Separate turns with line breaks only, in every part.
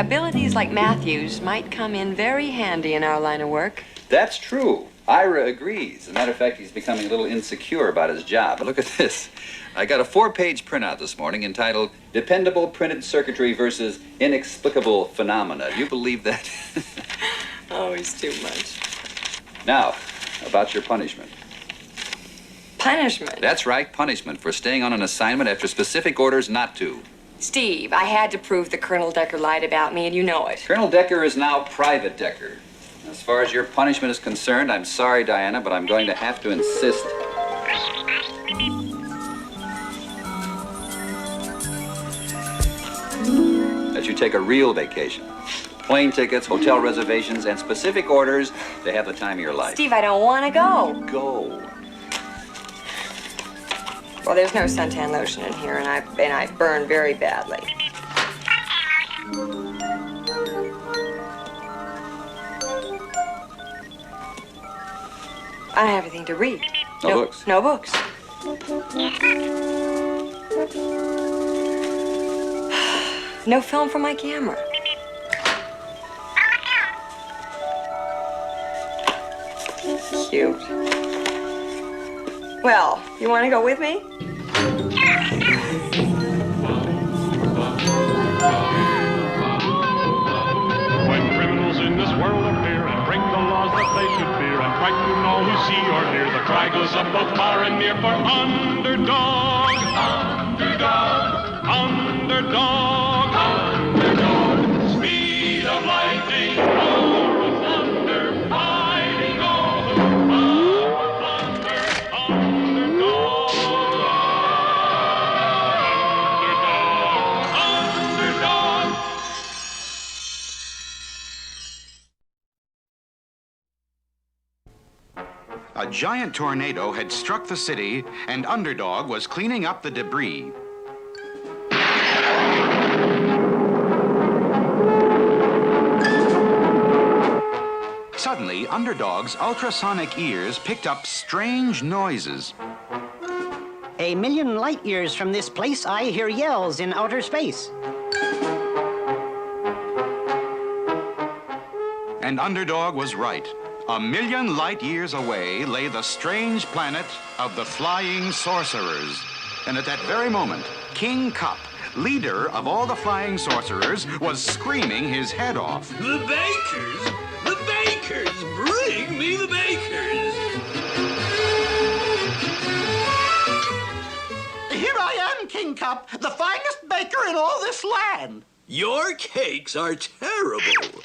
Abilities like Matthew's might come in very handy in our line of work.
That's true. Ira agrees. As a matter of fact, he's becoming a little insecure about his job. But look at this. I got a 4-page printout this morning entitled Dependable Printed Circuitry versus Inexplicable Phenomena. Do you believe that?
Always too much.
Now, about your punishment.
Punishment?
That's right, punishment for staying on an assignment after specific orders not to.
Steve, I had to prove that Colonel Decker lied about me, and you know it.
Colonel Decker is now Private Decker. As far as your punishment is concerned, I'm sorry, Diana, but I'm going to have to insist. That you take a real vacation. Plane tickets, hotel reservations, and specific orders to have the time of your life.
Steve, I don't want to go.
Go.
Well, there's no suntan lotion in here, and I burn very badly. I don't have anything to read.
No books?
No books. No film for my camera. Cute. Well, you want to go with me?
When criminals in this world appear and break the laws that they should fear and frighten all who see or hear, the cry goes up both far and near for Underdog. Underdog. Underdog. Underdog. Speed of lightning, roar of thunder, fighting all who thunder. Underdog. Underdog. Underdog.
A giant tornado had struck the city, and Underdog was cleaning up the debris. Suddenly, Underdog's ultrasonic ears picked up strange noises.
A million light years from this place, I hear yells in outer space.
And Underdog was right. A million light years away lay the strange planet of the flying sorcerers. And at that very moment, King Cup, leader of all the flying sorcerers, was screaming his head off.
The bakers! The bakers! Bring me the bakers!
Here I am, King Cup, the finest baker in all this land.
Your cakes are terrible.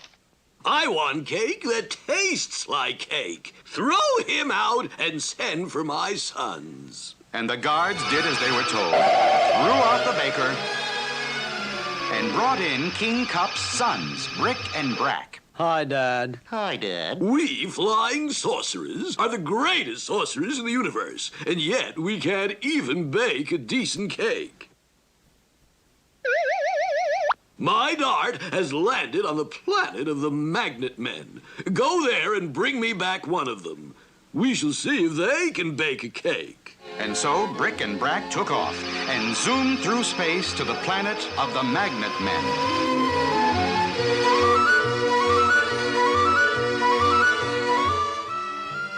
I want cake that tastes like cake. Throw him out and send for my sons.
And the guards did as they were told, threw out the baker, and brought in King Cup's sons, Brick and Brack.
Hi, Dad.
Hi, Dad.
We flying sorcerers are the greatest sorcerers in the universe, and yet we can't even bake a decent cake. My dart has landed on the planet of the Magnet Men. Go there and bring me back one of them. We shall see if they can bake a cake.
And so Brick and Brack took off and zoomed through space to the planet of the Magnet Men.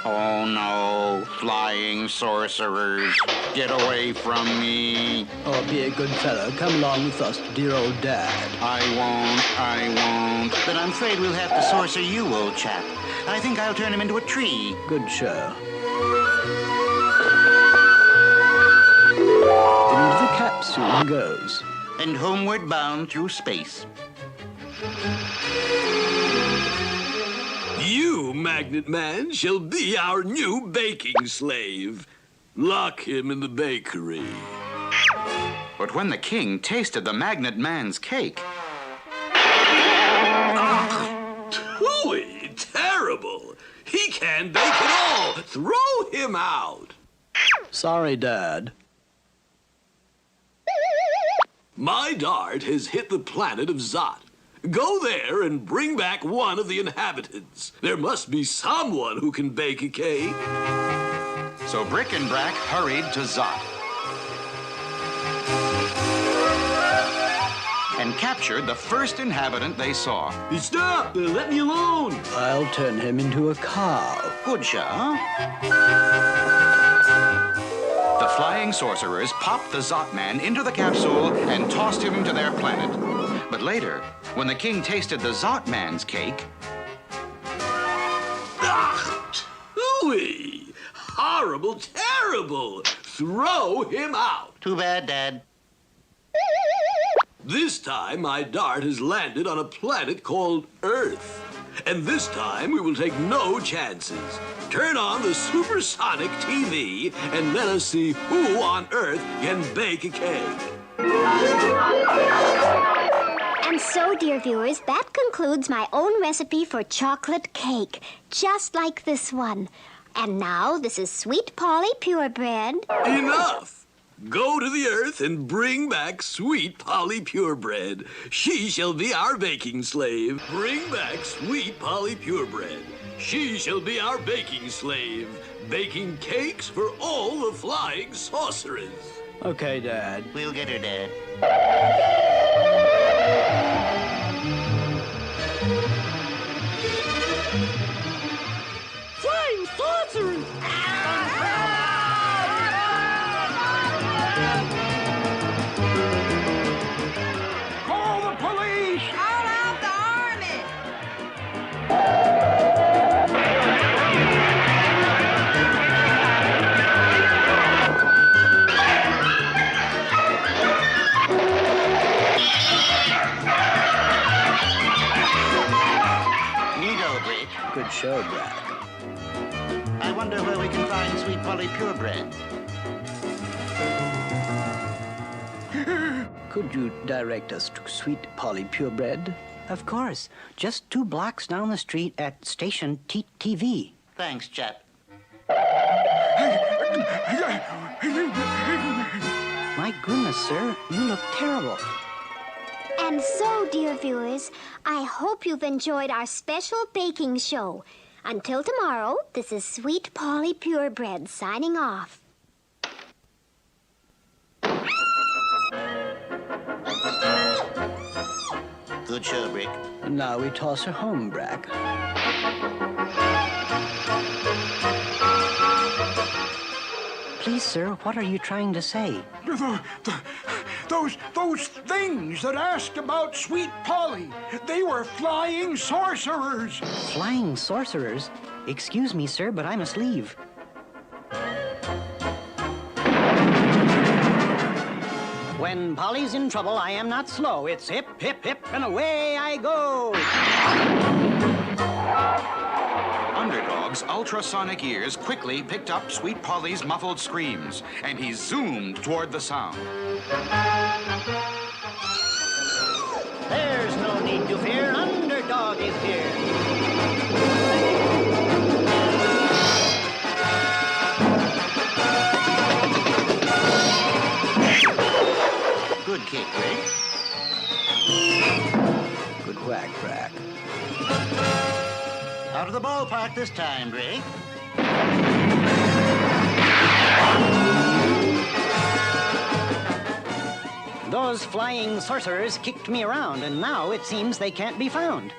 Oh no, flying sorcerers, get away from me.
Oh, be a good fellow. Come along with us, dear old Dad.
I won't.
But I'm afraid we'll have to sorcer you, old chap. I think I'll turn him into a tree.
Good show. Into the capsule goes.
And homeward bound through space.
You, Magnet Man, shall be our new baking slave. Lock him in the bakery.
But when the king tasted the Magnet Man's cake...
Tooey, terrible. He can't bake at all. Throw him out.
Sorry, Dad.
My dart has hit the planet of Zot. Go there and bring back one of the inhabitants. There must be someone who can bake a cake.
So Brick and Brack hurried to Zot. and captured the first inhabitant they saw.
Stop! Let me alone!
I'll turn him into a cow.
Good shot.
The flying sorcerers popped the Zotman into the capsule and tossed him to their planet. But later, when the king tasted the Zotman's cake...
Hooey! Horrible, terrible! Throw him out!
Too bad, Dad.
This time, my dart has landed on a planet called Earth. And this time, we will take no chances. Turn on the supersonic TV and let us see who on Earth can bake a cake.
And so, dear viewers, that concludes my own recipe for chocolate cake, just like this one. And now, this is Sweet Polly Purebred.
Enough! Go to the Earth and bring back Sweet Polly Purebred. She shall be our baking slave. Bring back Sweet Polly Purebred. She shall be our baking slave, baking cakes for all the flying sorcerers.
Okay, Dad.
We'll get her, Dad.
Flying sorcerers!
Call the police!
Call out the army!
Neato, Brick.
Good show, Brad.
I wonder where we can find Sweet Polly Purebred.
Could you direct us to Sweet Polly Purebred?
Of course. Just 2 blocks down the street at Station TV. Thanks, chap. My goodness, sir. You look terrible.
And so, dear viewers, I hope you've enjoyed our special baking show. Until tomorrow, this is Sweet Polly Purebred signing off.
Good show, Brick.
And now we toss her home, Brack.
Please, sir, what are you trying to say?
Those things that asked about Sweet Polly, they were flying sorcerers.
Flying sorcerers? Excuse me, sir, but I must leave. When Polly's in trouble, I am not slow. It's hip, hip, hip, and away I go.
Underdog's ultrasonic ears quickly picked up Sweet Polly's muffled screams, and he zoomed toward the sound.
There's no need to fear. Underdog is here. Good kick, Rick.
Good whack, Brack.
Out of the ballpark this time, Rick. Those flying sorcerers kicked me around, and now it seems they can't be found.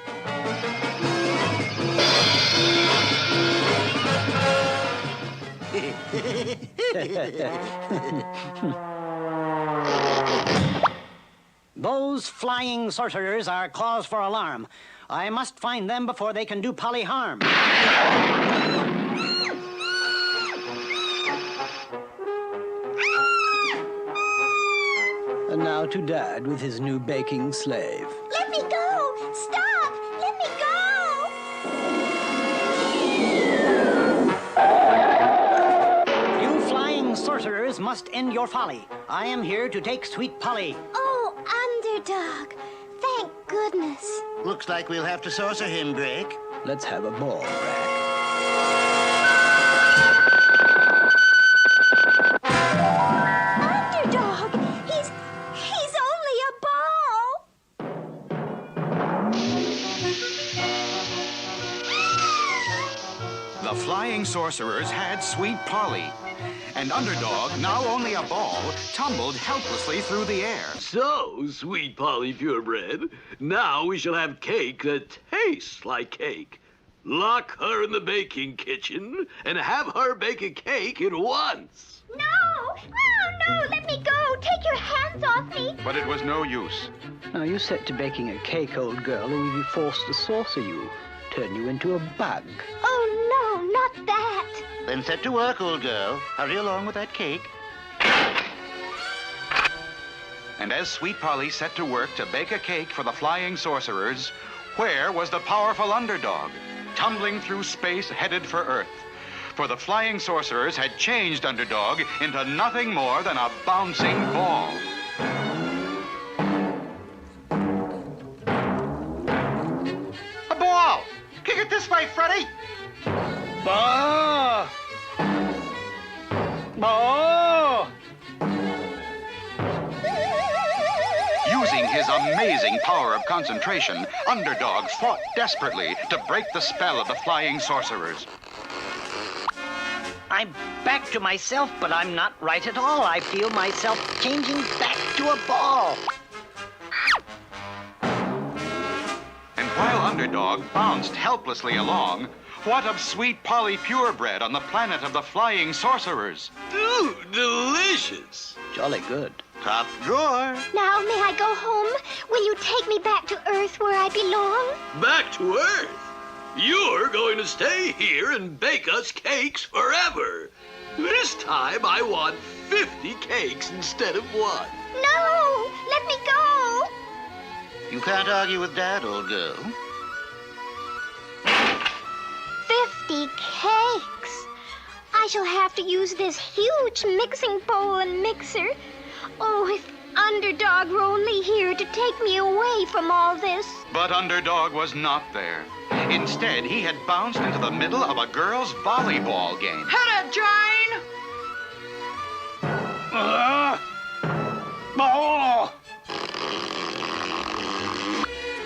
Those flying sorcerers are cause for alarm. I must find them before they can do Polly harm.
And now to Dad with his new baking slave.
Let me go! Stop! Let me go!
You flying sorcerers must end your folly. I am here to take Sweet Polly.
Oh, Underdog. Thank goodness.
Looks like we'll have to saucer him, Brick.
Let's have a ball, Brack.
Underdog! He's only a ball!
The flying sorcerers had Sweet Polly, And Underdog, now only a ball, tumbled helplessly through the air.
So, sweet Polly Purebred, now we shall have cake that tastes like cake. Lock her in the baking kitchen and have her bake a cake at once.
No! Oh, no! Let me go! Take your hands off me!
But it was no use.
Now you set to baking a cake, old girl, or we'll be forced to saucer you. Turn you into a bug.
Oh, no, not that!
Then set to work, old girl. Hurry along with that cake.
And as Sweet Polly set to work to bake a cake for the flying sorcerers, where was the powerful Underdog? Tumbling through space, headed for Earth. For the flying sorcerers had changed Underdog into nothing more than a bouncing ball.
A ball! Kick it this way, Freddy!
Ball! Ball!
Using his amazing power of concentration, Underdog fought desperately to break the spell of the flying sorcerers.
I'm back to myself, but I'm not right at all. I feel myself changing back to a ball.
And while Underdog bounced helplessly along, what of Sweet Polly Purebred on the planet of the flying sorcerers?
Ooh, delicious.
Jolly good.
Top drawer.
Now, may I go home? Will you take me back to Earth where I belong?
Back to Earth. You're going to stay here and bake us cakes forever. This time I want 50 cakes instead of 1.
No! Let me go!
You can't argue with Dad, old girl.
50 cakes! I shall have to use this huge mixing bowl and mixer. Oh, if Underdog were only here to take me away from all this.
But Underdog was not there. Instead, he had bounced into the middle of a girls' volleyball game.
Hit it, Jane!
Ball!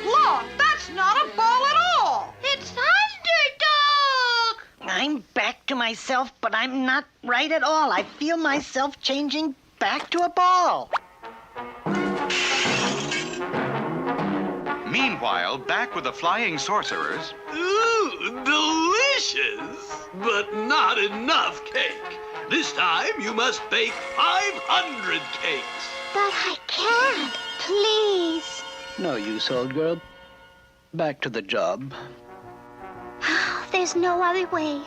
Look, that's not a ball at all! It's Underdog!
I'm back to myself, but I'm not right at all. I feel myself changing back to a ball.
Meanwhile, back with the flying sorcerers,
Ooh, delicious. But not enough cake. This time you must bake 500 cakes.
But I can't. Please.
No use, old girl. Back to the job.
There's no other way.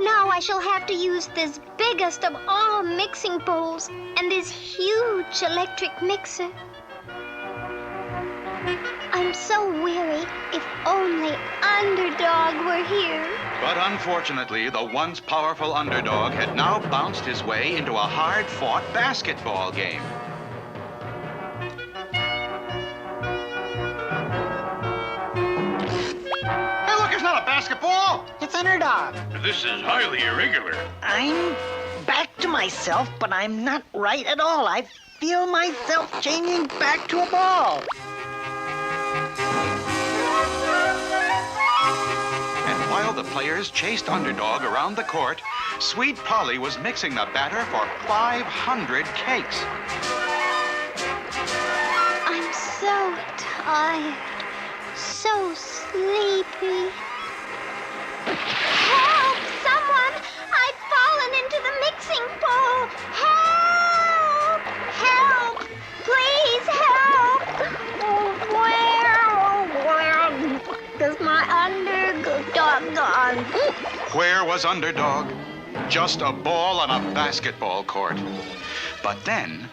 Now I shall have to use this biggest of all mixing bowls and this huge electric mixer. I'm so weary. If only Underdog were here.
but unfortunately, the once powerful Underdog had now bounced his way into a hard-fought basketball game.
Hey, look, it's not a basketball!
It's Underdog.
This is highly irregular.
I'm back to myself, but I'm not right at all. I feel myself changing back to a ball.
And while the players chased Underdog around the court, Sweet Polly was mixing the batter for 500 cakes.
I'm so tired. So sleepy. Help! Someone! I've fallen into the mixing bowl! Help! Help! Please help! Where does my Underdog gone?
Where was Underdog? Just a ball on a basketball court. But then,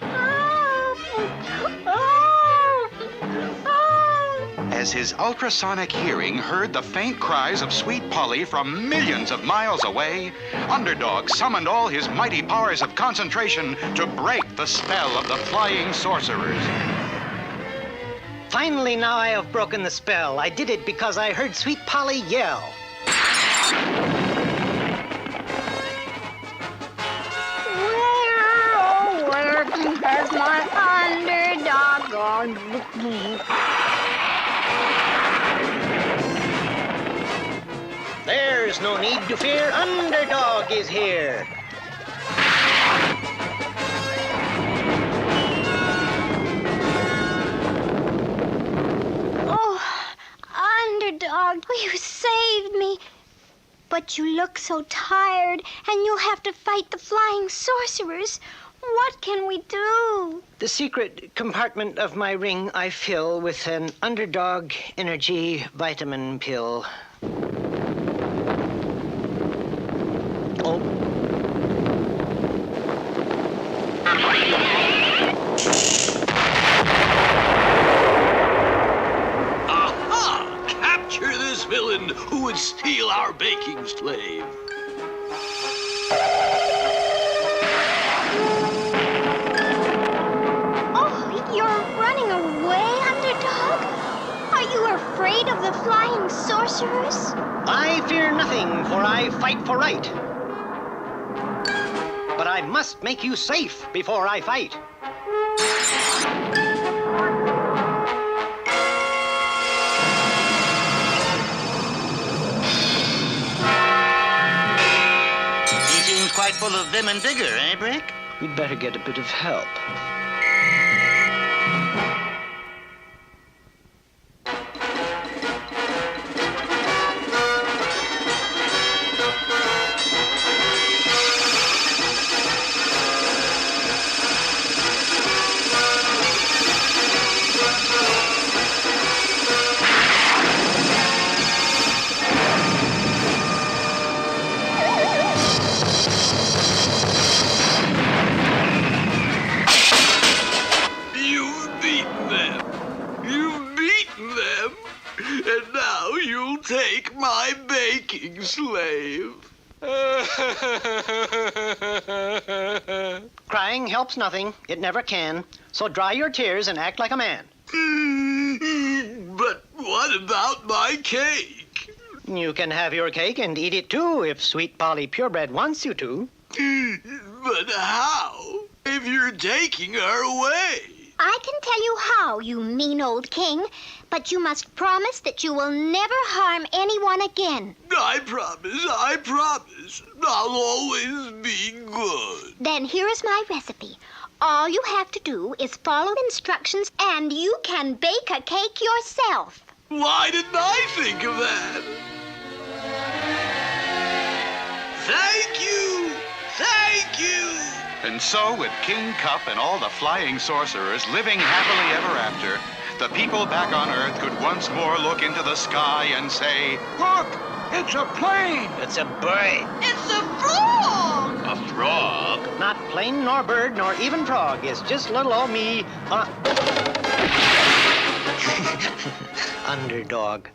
as his ultrasonic hearing heard the faint cries of Sweet Polly from millions of miles away, Underdog summoned all his mighty powers of concentration to break the spell of the flying sorcerers.
Finally, now I have broken the spell. I did it because I heard Sweet Polly yell.
Where has my Underdog gone?
There's no need to fear. Underdog is here.
Underdog. You saved me. But you look so tired, and you'll have to fight the flying sorcerers. What can we do?
The secret compartment of my ring I fill with an Underdog energy vitamin pill. Oh.
Aha! Capture this villain who would steal our baking slave.
Are you afraid of the flying sorcerers?
I fear nothing, for I fight for right. But I must make you safe before I fight.
He seems quite full of vim and vigor, eh, Brick?
We'd better get a bit of help.
And now you'll take my baking slave.
Crying helps nothing. It never can. So dry your tears and act like a man.
But what about my cake?
You can have your cake and eat it too if Sweet Polly Purebred wants you to.
But how? If you're taking her away.
I can tell you how, you mean old king. But you must promise that you will never harm anyone again.
I promise. I'll always be good.
Then here is my recipe. All you have to do is follow the instructions and you can bake a cake yourself.
Why didn't I think of that? Thank you! Thank you!
And so, with King Cup and all the flying sorcerers living happily ever after, the people back on Earth could once more look into the sky and say,
Look! It's a plane!
It's a bird.
It's a frog!
A frog?
Not plane nor bird nor even frog. It's just little old me, Underdog.